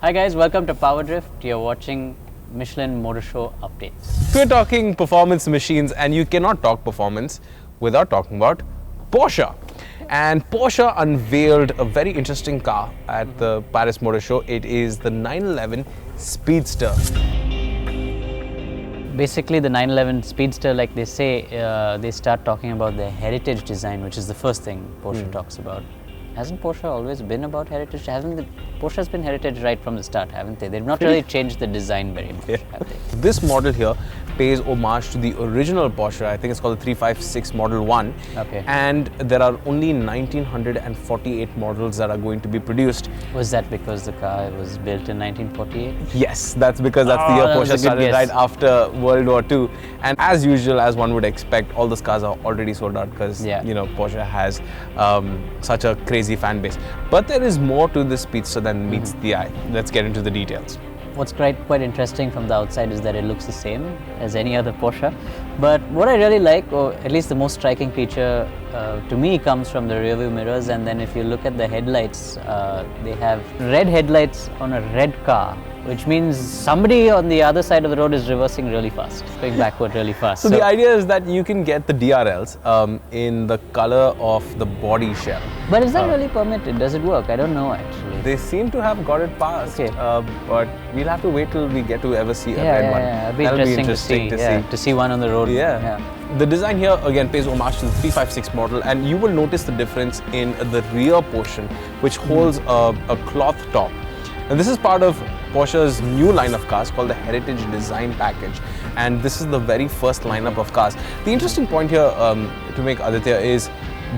Hi guys, welcome to PowerDrift. You're watching Michelin Motorshow updates. We're talking performance machines, and you cannot talk performance without talking about Porsche. And Porsche unveiled a very interesting car at the Paris Motor Show. It is the 911 Speedster. Basically, the 911 Speedster, like they say, they start talking about their heritage design, which is the first thing Porsche talks about. Hasn't Porsche always been about heritage? Porsche has been heritage right from the start, haven't they? They've not really changed the design very much, have they? This model here pays homage to the original Porsche. I think it's called the 356 Model 1. Okay. And there are only 1948 models that are going to be produced. Was that because the car was built in 1948? Yes, that's because that's the year that was a Porsche good started guess. right after World War II. And as usual, as one would expect, all those cars are already sold out because, Porsche has such a crazy fan base. But there is more to this Speedster than meets the eye. Let's get into the details. What's quite interesting from the outside is that it looks the same as any other Porsche. But what I really like, or at least the most striking feature to me, comes from the rear view mirrors. And then if you look at the headlights, they have red headlights on a red car, which means somebody on the other side of the road is reversing really fast, going backward really fast. So the idea is that you can get the DRLs in the color of the body shell. But is that really permitted? Does it work? I don't know actually. They seem to have got it passed, Okay. but we'll have to wait till we get to ever see a red one. It'll be That'll interesting to see one on the road. Yeah. The design here again pays homage to the 356 model, and you will notice the difference in the rear portion, which holds a cloth top. And this is part of Porsche's new line of cars called the Heritage Design Package, and this is the very first lineup of cars. The interesting point here to make, Aditya, is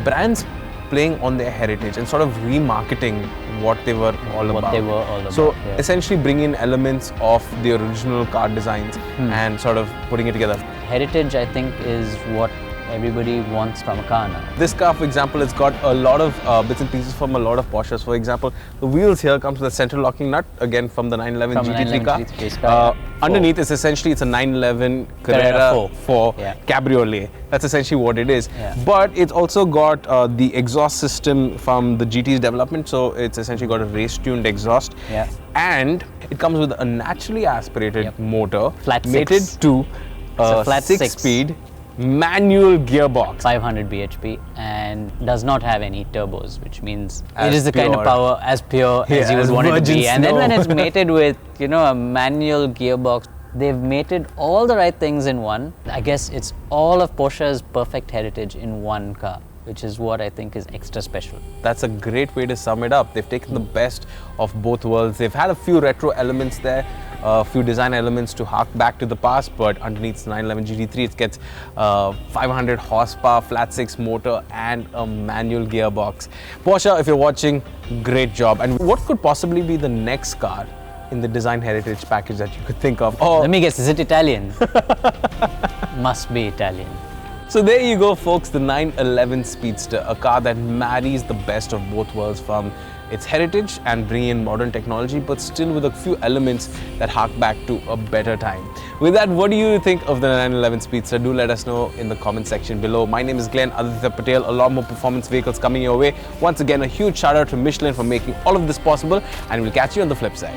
brands playing on their heritage and sort of remarketing what they were all about. So essentially bring in elements of the original car designs and sort of putting it together. Heritage, I think, is what everybody wants from a car now. This car, for example, it's got a lot of bits and pieces from a lot of Porsches. For example, the wheels here comes with a central locking nut, again from the 911 GT3 car. Underneath is essentially it's a 911 Carrera 4 Cabriolet. That's essentially what it is. But it's also got the exhaust system from the GT's development, so it's essentially got a race-tuned exhaust. And it comes with a naturally aspirated motor, Flat mated six. to a flat 6-speed manual gearbox. 500 bhp and does not have any turbos, which means As it is the kind of pure. power as pure as you as would want it to virgin be. And then when snow. it's mated with, a manual gearbox, they've mated all the right things in one. I guess it's all of Porsche's perfect heritage in one car, which is what I think is extra special. That's a great way to sum it up. They've taken the best of both worlds. They've had a few retro elements there, a few design elements to hark back to the past, but underneath the 911 GT3 it gets 500 horsepower, flat 6 motor and a manual gearbox. Porsche, if you're watching, great job. And what could possibly be the next car in the design heritage package that you could think of? Let me guess, is it Italian? Must be Italian. So there you go, folks, the 911 Speedster, a car that marries the best of both worlds, from its heritage and bring in modern technology, but still with a few elements that hark back to a better time. With that, what do you think of the 911 Speedster? Do let us know in the comment section below. My name is Glenn Aditya Patel. A lot more performance vehicles coming your way. Once again, a huge shout out to Michelin for making all of this possible, and we'll catch you on the flip side.